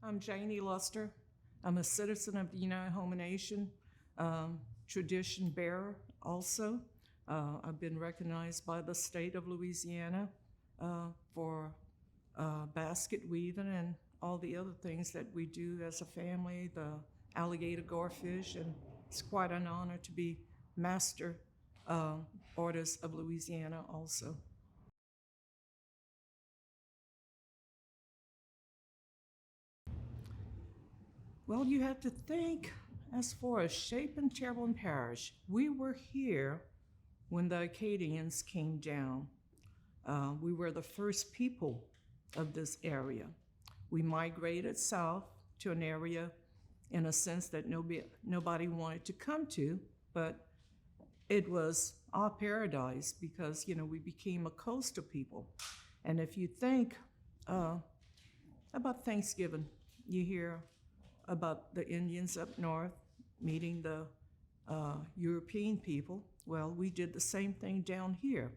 I'm Janie Luster. I'm a citizen of the United Houma Nation, tradition bearer also. I've been recognized by the state of Louisiana for basket weaving and all the other things that we do as a family, the alligator garfish, and it's quite an honor to be master artist of Louisiana also. Well, you have to think as far as Shaping Terrebonne Parish, we were here when the Acadians came down. We were the first people of this area. We migrated south to an area in a sense that nobody wanted to come to, but it was our paradise because, we became a coastal people. And if you think about Thanksgiving, you hear about the Indians up north meeting the European people. Well, we did the same thing down here.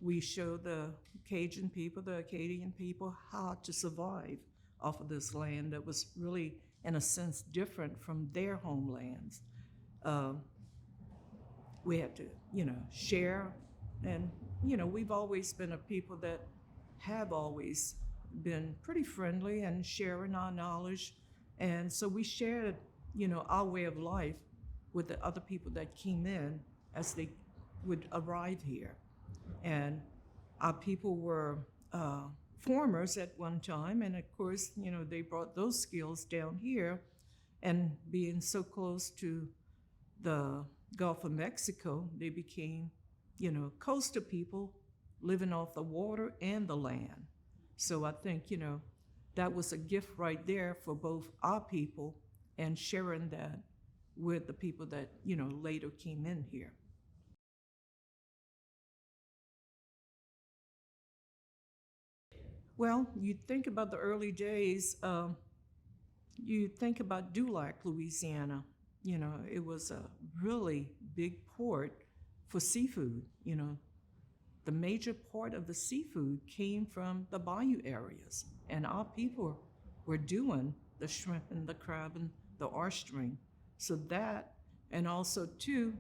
We showed the Cajun people, the Acadian people, how to survive off of this land that was really, in a sense, different from their homelands. We had to, share. And, we've always been a people that have always been pretty friendly and sharing our knowledge. And so we shared, our way of life with the other people that came in as they would arrive here. And our people were farmers at one time, and of course, they brought those skills down here. And being so close to the Gulf of Mexico, they became, coastal people living off the water and the land. So I think, that was a gift right there for both our people and sharing that with the people that, later came in here. Well, you think about the early days, you think about Dulac, Louisiana. It was a really big port for seafood. The major part of the seafood came from the bayou areas, and our people were doing the shrimp and the crab and the oyster. So that, and also too,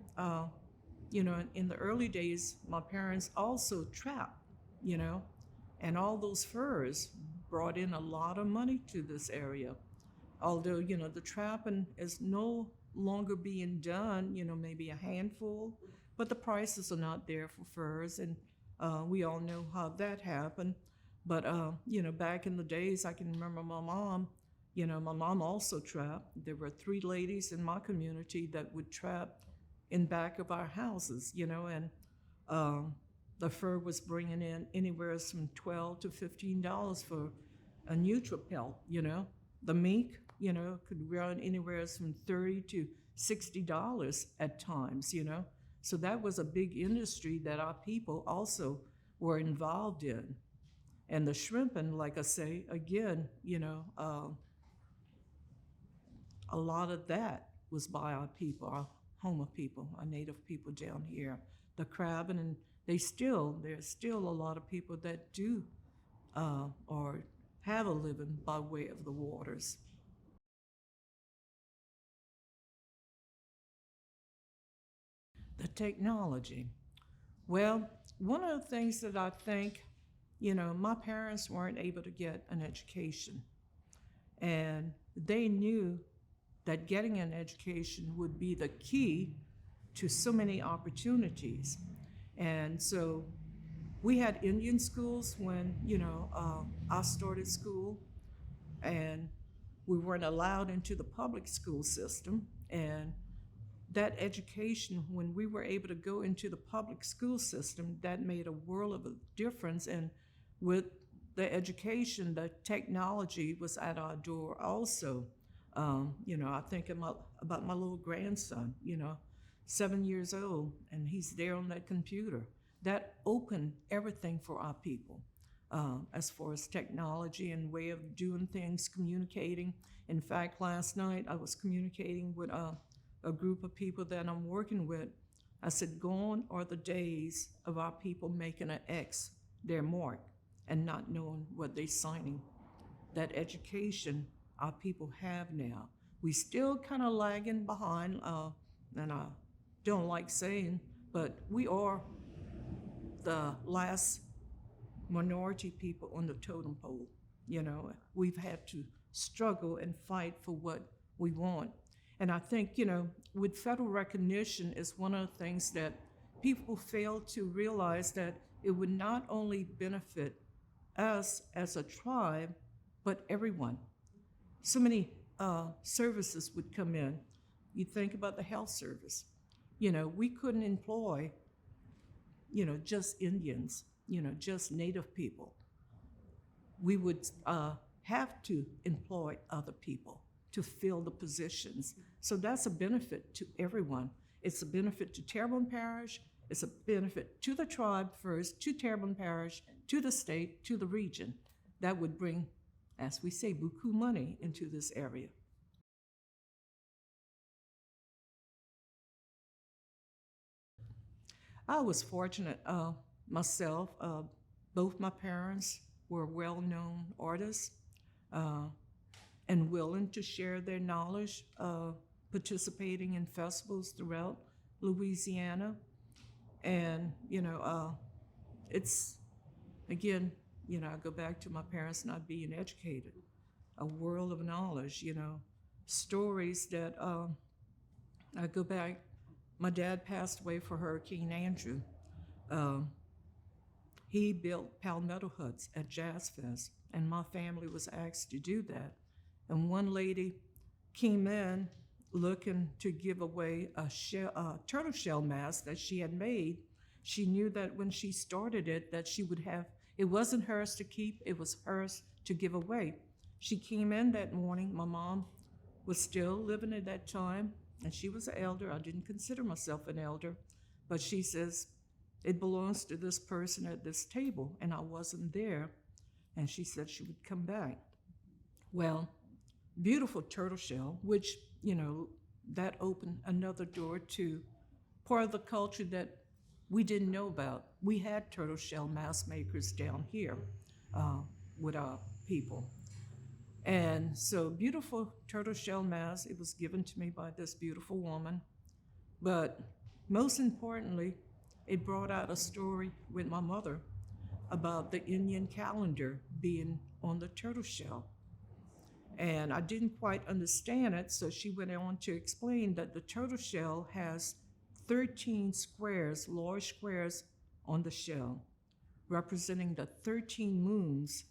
in the early days, my parents also trapped, and all those furs brought in a lot of money to this area. Although, the trapping is no longer being done, maybe a handful, but the prices are not there for furs, and we all know how that happened. But, back in the days, I can remember my mom also trapped. There were 3 ladies in my community that would trap in back of our houses, and the fur was bringing in anywhere from $12 to $15 for a neutral pelt, The mink, could run anywhere from $30 to $60 at times, So that was a big industry that our people also were involved in. And the shrimping, like I say, again, a lot of that was by our people, our Houma people, our native people down here. The crabbing, and there's still a lot of people that do or have a living by way of the waters. The technology. Well, one of the things that I think, my parents weren't able to get an education. And they knew that getting an education would be the key to so many opportunities. And so we had Indian schools when, I started school, and we weren't allowed into the public school system. And that education, when we were able to go into the public school system, that made a world of a difference. And with the education, the technology was at our door also. I think about my little grandson, 7 years old, and he's there on that computer. That opened everything for our people as far as technology and way of doing things, communicating. In fact, last night I was communicating with a group of people that I'm working with. I said, gone are the days of our people making an X their mark and not knowing what they're signing. that education our people have now. We still kind of lagging behind, and I don't like saying, but we are the last minority people on the totem pole. You know, we've had to struggle and fight for what we want. And I think, with federal recognition is one of the things that people fail to realize, that it would not only benefit us as a tribe, but everyone. So many services would come in. You think about the health service. We couldn't employ, just Indians, just Native people. We would have to employ other people to fill the positions. So that's a benefit to everyone. It's a benefit to Terrebonne Parish. It's a benefit to the tribe first, to Terrebonne Parish, to the state, to the region. That would bring, as we say, beaucoup money into this area. I was fortunate myself. Both my parents were well-known artists uh, and willing to share their knowledge, participating in festivals throughout Louisiana. And, it's, again, I go back to my parents not being educated, a world of knowledge, stories that I go back. My dad passed away for Hurricane Andrew. Um, he built palmetto huts at Jazz Fest, and my family was asked to do that. And one lady came in looking to give away a turtle shell mask that she had made. She knew that when she started it, that she would have, it wasn't hers to keep, it was hers to give away. She came in that morning. My mom was still living at that time, and she was an elder. I didn't consider myself an elder, but she says, it belongs to this person at this table, and I wasn't there. And she said she would come back. Well, beautiful turtle shell, which, that opened another door to part of the culture that we didn't know about. We had turtle shell mask makers down here uh, with our people. And so, beautiful turtle shell mask, it was given to me by this beautiful woman. But most importantly, it brought out a story with my mother about the Indian calendar being on the turtle shell. And I didn't quite understand it, so she went on to explain that the turtle shell has 13 squares, large squares on the shell, representing the 13 moons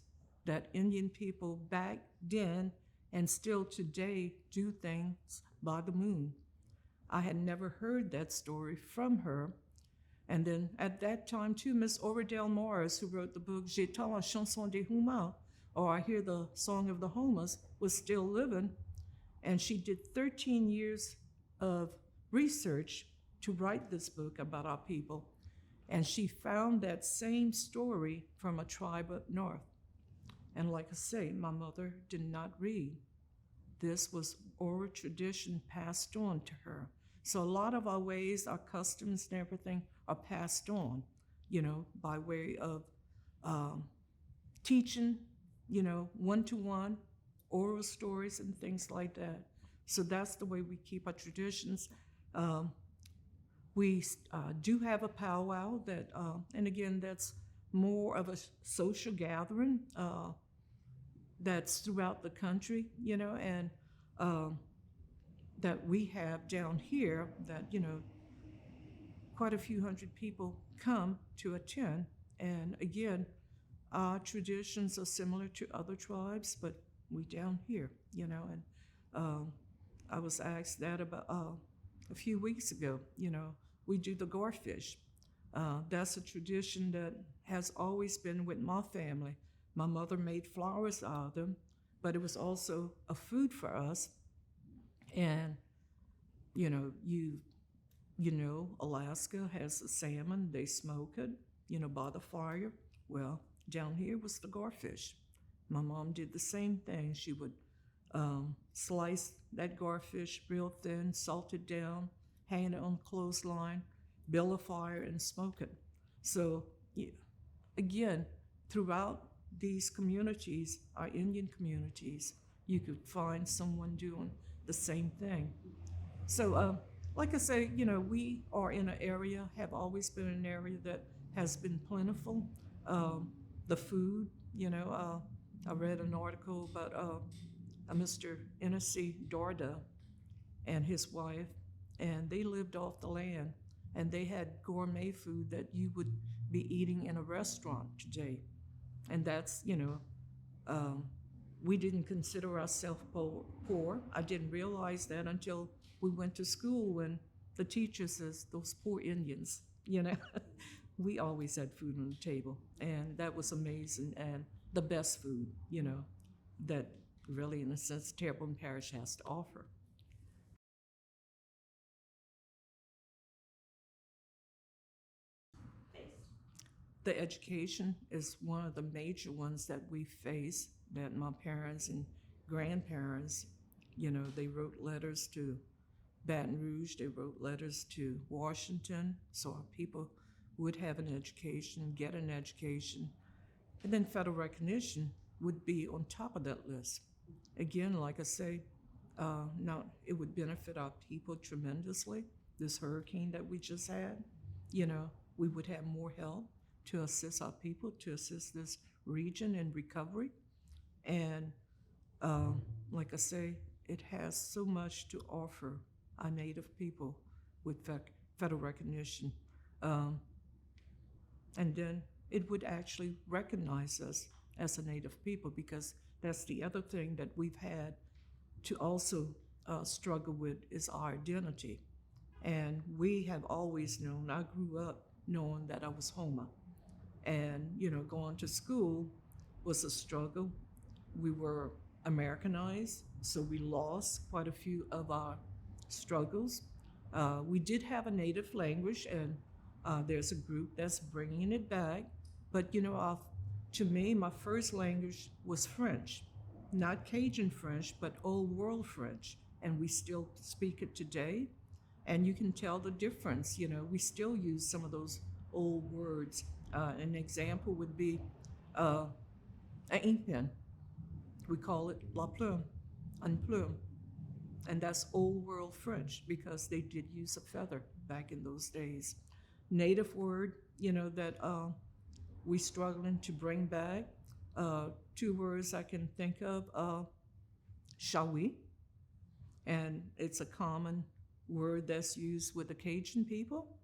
that Indian people back then and still today do things by the moon. I had never heard that story from her. And then at that time, too, Miss Oradell Morris, who wrote the book J'entends la chanson des Houma, or I Hear the Song of the Houmas, was still living. And she did 13 years of research to write this book about our people. And she found that same story from a tribe up north. And like I say, my mother did not read. This was oral tradition passed on to her. So a lot of our ways, our customs and everything are passed on, by way of teaching, one-to-one, oral stories and things like that. So that's the way we keep our traditions. We do have a powwow that, and again, that's more of a social gathering that's throughout the country, and that we have down here that, quite a few hundred people come to attend. And again, our traditions are similar to other tribes, but we down here, and I was asked that about a few weeks ago. We do the garfish. That's a tradition that has always been with my family. My mother made flowers out of them, but it was also a food for us. And, Alaska has the salmon, they smoke it, by the fire. Well, down here was the garfish. My mom did the same thing. She would slice that garfish real thin, salt it down, hang it on the clothesline, build a fire, and smoke it. So, yeah, again, throughout these communities, our Indian communities, you could find someone doing the same thing. So, like I say, we are in an area, have always been an area that has been plentiful. Um, the food, I read an article about a Mr. Hennessy Dorda and his wife, and they lived off the land, and they had gourmet food that you would be eating in a restaurant today. And that's, um, we didn't consider ourselves poor. I didn't realize that until we went to school when the teacher says, those poor Indians, we always had food on the table. And that was amazing. And the best food, that really, in a sense, Terrebonne Parish has to offer. The education is one of the major ones that we face, that my parents and grandparents, they wrote letters to Baton Rouge, they wrote letters to Washington, so our people would have an education, get an education. And then federal recognition would be on top of that list. Again, like I say, now it would benefit our people tremendously. This hurricane that we just had, we would have more help to assist our people, to assist this region in recovery. And like I say, it has so much to offer our Native people with federal recognition. Um, and then it would actually recognize us as a Native people, because that's the other thing that we've had to also struggle with is our identity. And we have always known, I grew up knowing that I was Houma. And, going to school was a struggle. We were Americanized, so we lost quite a few of our struggles. We did have a native language, and there's a group that's bringing it back. But, to me, my first language was French, not Cajun French, but Old World French. And we still speak it today. And you can tell the difference. We still use some of those old words. An example would be an ink pen. We call it la plume, un plume. And that's Old World French, because they did use a feather back in those days. Native word, that we struggling to bring back. Two words I can think of, shawi, and it's a common word that's used with the Cajun people,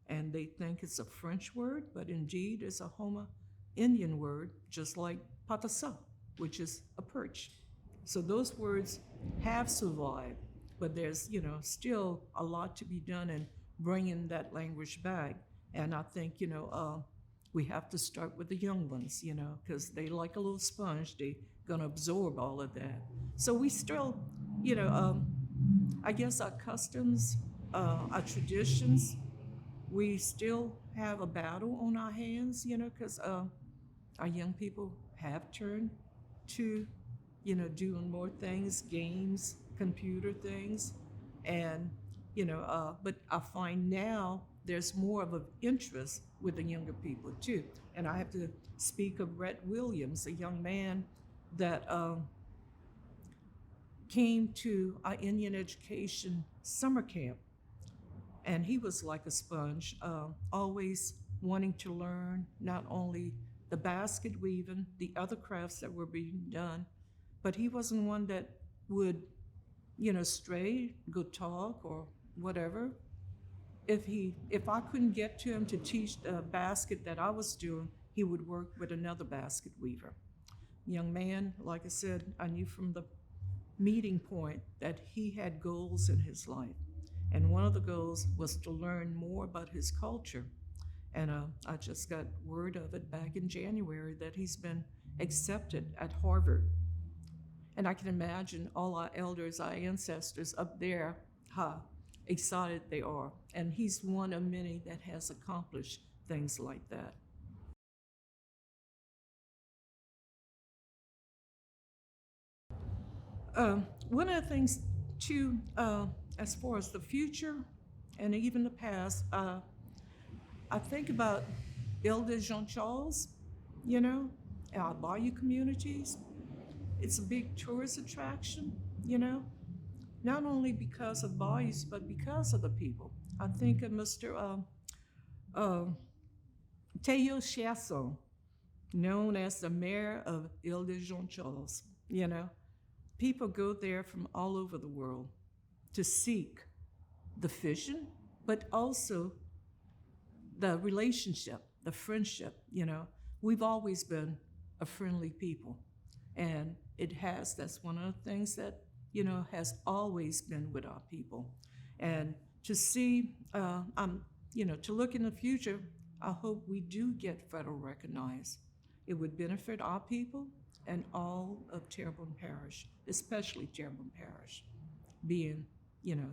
and they think it's a French word, but indeed it's a Houma Indian word, just like patasa, which is a perch. So those words have survived, but there's, still a lot to be done in bringing that language back. And I think, we have to start with the young ones, because they like a little sponge. They're gonna absorb all of that. So we still, I guess our customs, our traditions, we still have a battle on our hands, because our young people have turned to, doing more things, games, computer things. And, but I find now there's more of an interest with the younger people too. And I have to speak of Rhett Williams, a young man that came to our Indian education summer camp. And he was like a sponge, always wanting to learn not only the basket weaving, the other crafts that were being done, but he wasn't one that would, stray, go talk or whatever. If I couldn't get to him to teach the basket that I was doing, he would work with another basket weaver. Young man, like I said, I knew from the meeting point that he had goals in his life. And one of the goals was to learn more about his culture. And I just got word of it back in January that he's been accepted at Harvard. And I can imagine all our elders, our ancestors up there, how excited they are. And he's one of many that has accomplished things like that. One of the things, too, as far as the future and even the past, I think about Ile de Jean Charles, you know. our bayou communities. It's a big tourist attraction, you know, not only because of bayous, but because of the people. I think of Mr. Uh, Teo Chiasso, known as the mayor of Ile de Jean Charles. You know, people go there from all over the world to seek the fishing, but also the relationship, the friendship. You know, we've always been a friendly people. And that's one of the things that, has always been with our people. And to see, to look in the future, I hope we do get federal recognized. It would benefit our people and all of Terrebonne Parish, especially Terrebonne Parish, being, you know,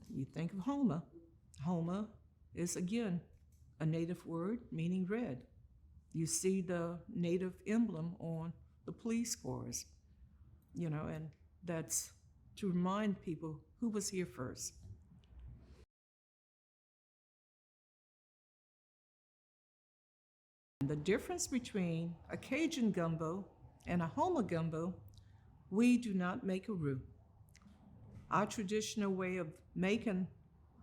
you think of Houma. Houma is, again, a native word meaning red. You see the native emblem on the police cars, and that's to remind people who was here first. The difference between a Cajun gumbo and a Houma gumbo, we do not make a roux. Our traditional way of making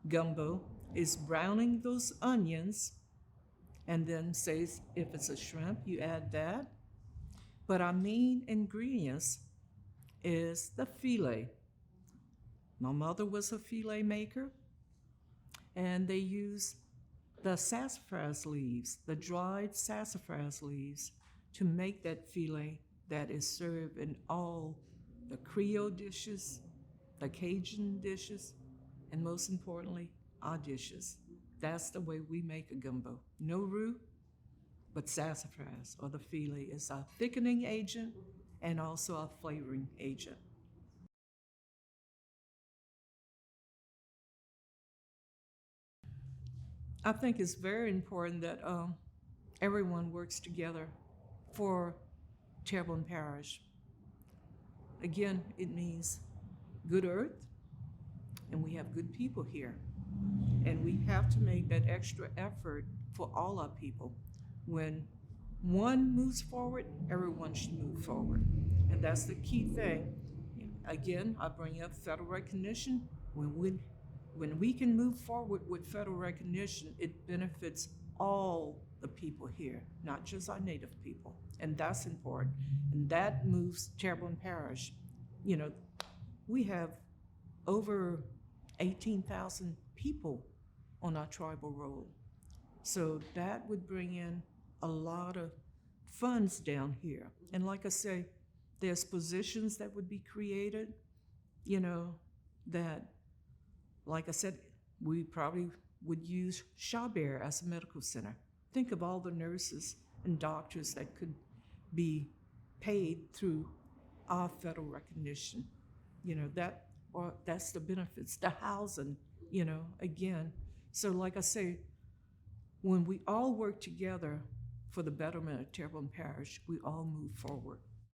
gumbo is browning those onions, and then says if it's a shrimp, you add that. But our main ingredients is the filet. My mother was a filet maker, and they use the sassafras leaves, the dried sassafras leaves, to make that filet that is served in all the Creole dishes, the Cajun dishes, and most importantly, our dishes. That's the way we make a gumbo. No roux, but sassafras or the filet is our thickening agent and also our flavoring agent. I think it's very important that everyone works together for Terrebonne Parish. Again, it means good earth, and we have good people here. And we have to make that extra effort for all our people. When one moves forward, everyone should move forward. And that's the key thing. Again, I bring up federal recognition. When we can move forward with federal recognition, it benefits all the people here, not just our native people. And that's important. And that moves Terrebonne Parish. We have over 18,000 people on our tribal roll. So that would bring in a lot of funds down here. And like I say, there's positions that would be created, that, like I said, we probably would use Chabert as a medical center. Think of all the nurses and doctors that could be paid through our federal recognition. That's the benefits, the housing, again. So like I say, when we all work together for the betterment of Terrebonne Parish, we all move forward.